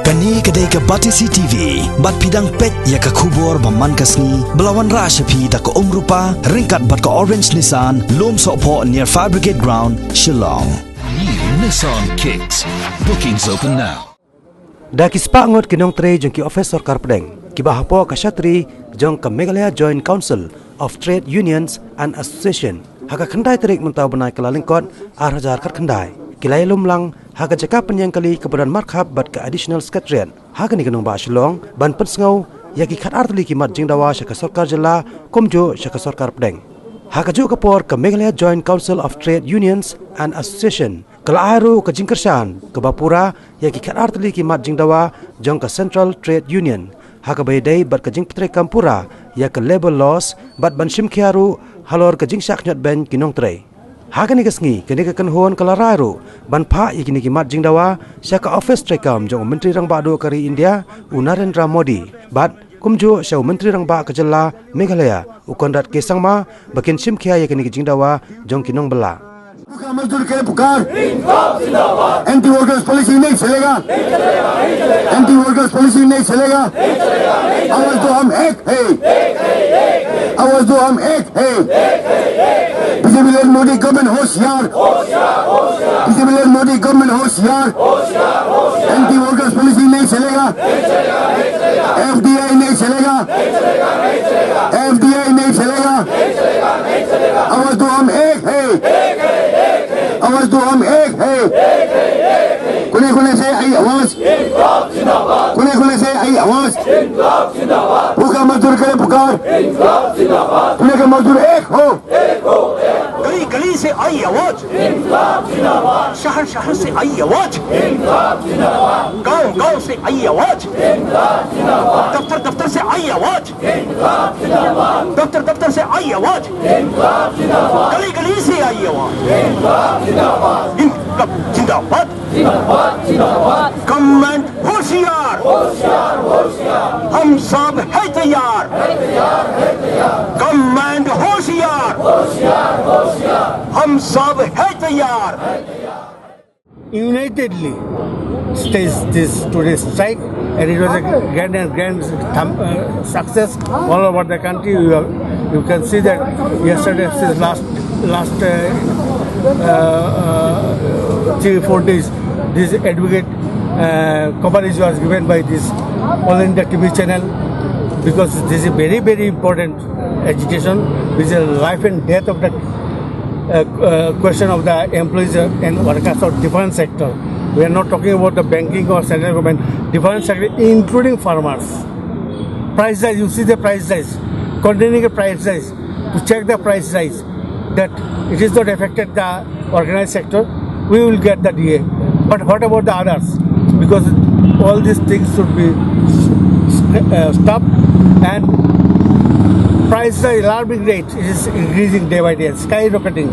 Kani kedai ke Batisi TV, bat pidang pet ya ke kubur baman kasni, belawan rashapi da ke rupa, ringkat bat ke Orange Nissan, lom sokpo near Fire Brigade Ground, Shillong. New Nissan Kicks. Bookings open now. Da kispa ngot kinong tre jong ki office sarkar pedeng, ki bahapo ka Shatri jong ka Meghalaya Joint Council of Trade Unions and Association. Haka khandai terik mentau benai kelalingkot arhajar kat khandai. Kilai lumlang haka jaka penyang kali keberan markhab bat ke additional secretariat. Haka ni kenong ba Shillong ban pensngau ya ki khat artli ki mat jing dawa syaka sarkar jela komjo syaka sarkar pedeng. Haka ju kapor ke Meghalaya Joint Council of Trade Unions and Association. Kala aru ke Jingkershan ke Bapura ya ki khat artli ki mat jing dawa jong ke Central Trade Union. Haka baydai bat ke jing petre kampura ya ke labor laws bat ban shim khiaru halor ke jing syak nyot ben kinong tre. Haka ni kesngi kini ke kenhon kala raru ban pha ikini ki mat jing dawa syaka office trekam jong menteri rang ba do kari India Narendra Modi bat kumjo syau menteri rang ba ke jela Meghalaya ukondat ke sangma bakin shim khia ya kini ki jing dawa jong kinong bela. मजदूर के पुकार anti workers policy नहीं चलेगा anti workers policy नहीं चलेगा आवाज तो हम एक है आवाज तो हम एक है बीजेपी मोदी गवर्नमेंट होशियार बीजेपी मोदी गवर्नमेंट होशियार एंटी वर्कर्स पॉलिसी नहीं चलेगा एफडीआई नहीं चलेगा एफडीआई नहीं चलेगा आवाज तो हम एक है आवाज तो हम एक है कोने कोने से आई आवाज कोने कोने से आई आवाज भूखा मजदूर करे पुकार पुणे के मजदूर एक हो गली गली से आई आवाज शहर शहर से आई आवाज गांव गांव से आई आवाज दफ्तर दफ्तर से आई आवाज दफ्तर दफ्तर से आई आवाज गली गली से आई आवाज इनकलाब जिंदाबाद गवर्नमेंट होशियार हम सब है तैयार गवर्नमेंट होशियार हम सब है तैयार unitedly staged this today's strike, and it was a grand success all over the country. You can see that yesterday, since last 3-4 days, this advocate coverage was given by this All India TV channel, because this is very important agitation, which is life and death of the question of the employees and workers of different sector. We are not talking about the banking or central government, different sector, including farmers. Price rise, you see the price rise, containing a price rise, to check the price rise, that it is not affected the organized sector, we will get the DA. But what about the others? Because all these things should be stopped, and price the alarming rate is increasing day by day, skyrocketing.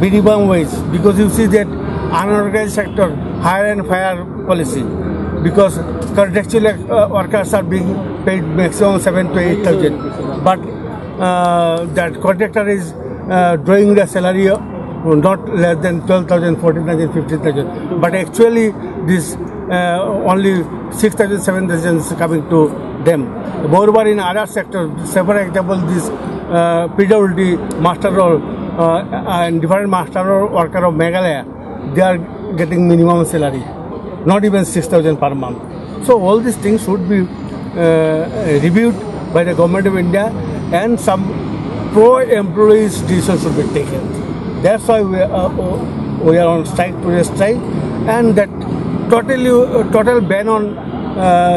Minimum wage, because you see that unorganized sector, hire and fire policy, because contractual workers are being paid maximum 7,000 to 8,000, but that contractor is drawing the salary not less than 12,000, 14,000, 15,000, but actually this only 6,000, 7,000 is coming to them. Moreover, in other sectors, say for example, this PWD master role and different master role worker of Meghalaya, they are getting minimum salary, not even 6,000 per month. So all these things should be reviewed by the government of India, and some pro-employees decisions should be taken. That's why we are on strike, today's strike, and that total ban on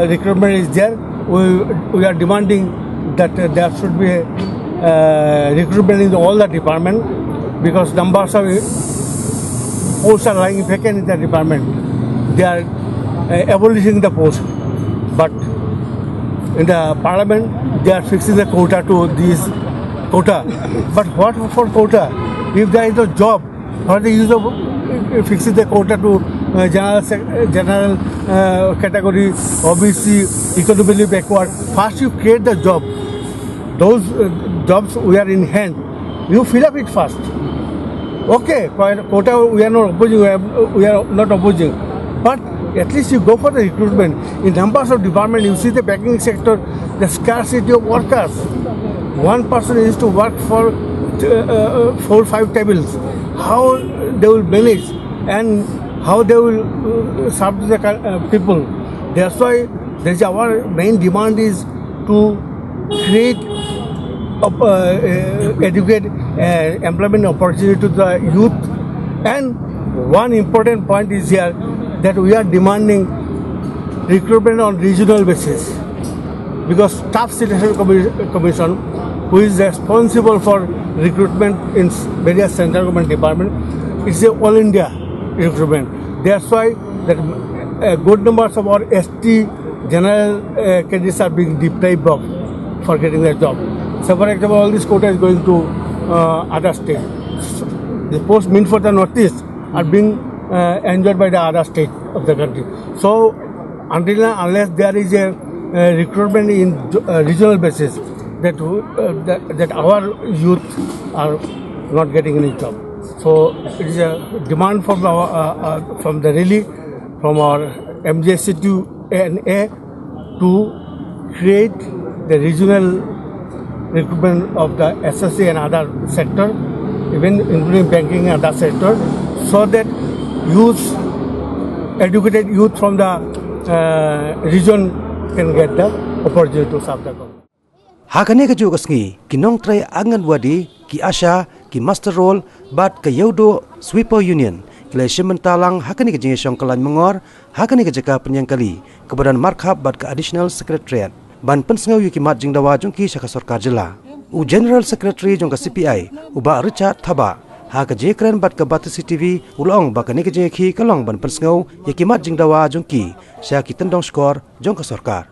recruitment is there. We are demanding that there should be recruitment in all the department, because numbers of posts are lying vacant in the department. They are abolishing the post, but in the parliament they are fixing the quota to these quota. But what for quota? If there is no job, what is the use of fixing the quota to general category, OBC, economically backward? First you create the job. Those jobs we are in hand, you fill up it first. Okay, quota we are not opposing, but at least you go for the recruitment. In numbers of department, you see the banking sector, the scarcity of workers. One person is to work for 4 or 5 tables. How they will manage and how they will serve the people. That's why our main demand is to create educate employment opportunity to the youth. And one important point is here that we are demanding recruitment on regional basis, because Staff Selection Commission, who is responsible for recruitment in various central government departments, it's a all India recruitment. That's why that good numbers of our ST general candidates are being deprived of for getting their job. So for example, all this quota is going to other states. The posts meant for the Northeast are being enjoyed by the other states of the country. So until and unless there is a recruitment in regional basis, that our youth are not getting any job. So it is a demand from our MJC2NA to create the regional recruitment of the SSC and other sector, even including banking and other sector, so that educated youth from the region can get the opportunity to serve the government. Hakane ka juga sengi kinong tray Anganwadi ki Asha ki Master Roll bat ka Yodo Sweeper Union kila Shimentalang hakane ka jingisong kalan mengor hakane ka jaka penyangkali kebadan markhab bat ka Additional Secretariat ban pensengau yuki mat jingdawa jongki syaka sorkar jela u General Secretary jongka CPI uba Richard Thaba ha ka jekren bat ka Batasi TV ulong ba ka ne ka jengki kalong ban pensengau yuki mat jingdawa jongki syaki tendong skor jongka sorkar.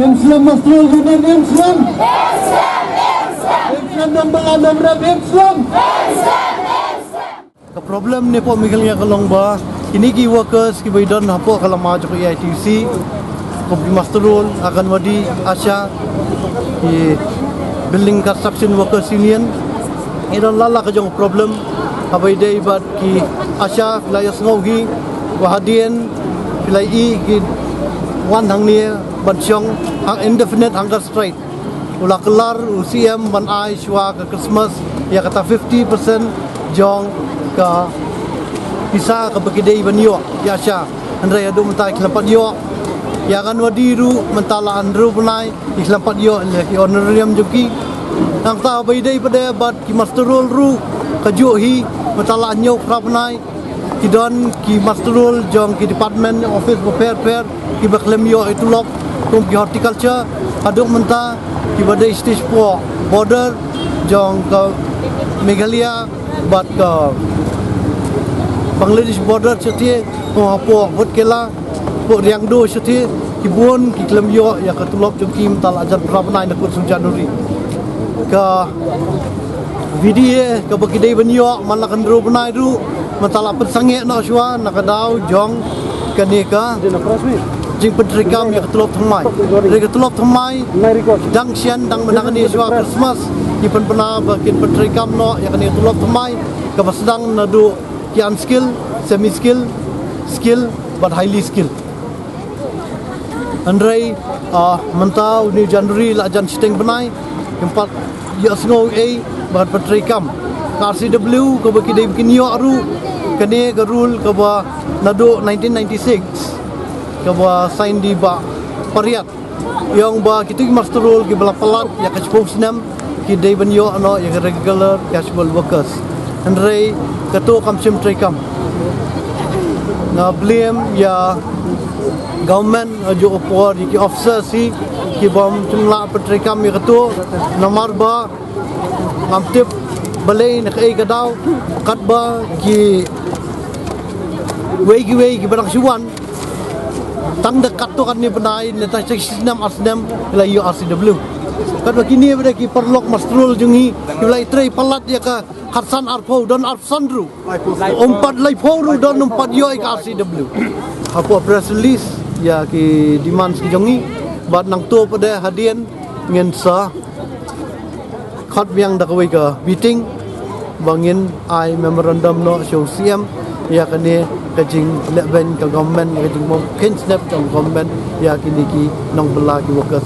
Islam Masrul Gunan Islam. Islam nombor 6 Islam. The problem ni po migalnya kalong ba ini ki workers ki baidon hapo kalam maju ke ITC ko Masrul akan wadi Asha ki building construction workers union idon lala ka jong problem abai dei bat ki Asha layas ngogi wahadien pilai ki wan hang ni bansyong hang indefinite hunger strike ula kelar UCM ban ai shwa ke Christmas ya kata 50% jong ke bisa ke bekidei ban yo ya sha andrai adu mentai kelampat yo ya kan wadiru mentala andru punai di kelampat yo ki honorarium juki nang ta baidei pada bat ki masterul ru kajo hi mentala nyo prapunai ki don ki masterul jong ki department office prepare ki baklem yo itu lok kum ki horticulture aduk menta ki badai stage 4 border jong ke Meghalaya bat ke Bangladesh border chati ko hapo hot kela po riangdo chati ki bon ki klem yo ya ka tulok jong ki mental ajar prapanai na kursun Januari ka video ka bakidai banyo malakan ru panai ru mentala pensange no shwa nakadau jong kaneka jing petrikam ya ketulop thamai rega tulop thamai dang sian dang menang ni shwa Christmas ipan pena bakin petrikam no ya kan tulop thamai ka basdang nadu ki unskill semi skill but highly skilled andrai mentau ni January la jan siteng benai empat ya sngo a bat petrikam RCW ka bakidai bikin yo aru kane ka rule ka ba nadu 1996 kawa sign di ba pariat yang ba kita master role ki bala palat ya ka chpok snam ki day banyo ano ya regular casual workers Henry ketua kamsim trekam na blame ya government jo opor ki officer si ki bom jumla petrekam ya ketua nomor ba ngamtip balai nak ai kadau katba ki wei ki barang siwan tang dekat tu kan ni penai neta sistem asnem la URCW kan begini pada ki perlok mastrul jungi ki lai trei palat ya ka Harsan Arpo dan Arsandru umpat lai foru dan umpat yo ka RCW apa press release ya ki demand ki jungi bat nang tu pada hadian ngen sa khat biang dak wei ka meeting bangin ai memorandum no show CM ya kene kajing leben ka government kajing mom ken snap ka government ya kini ki nong bela ki workers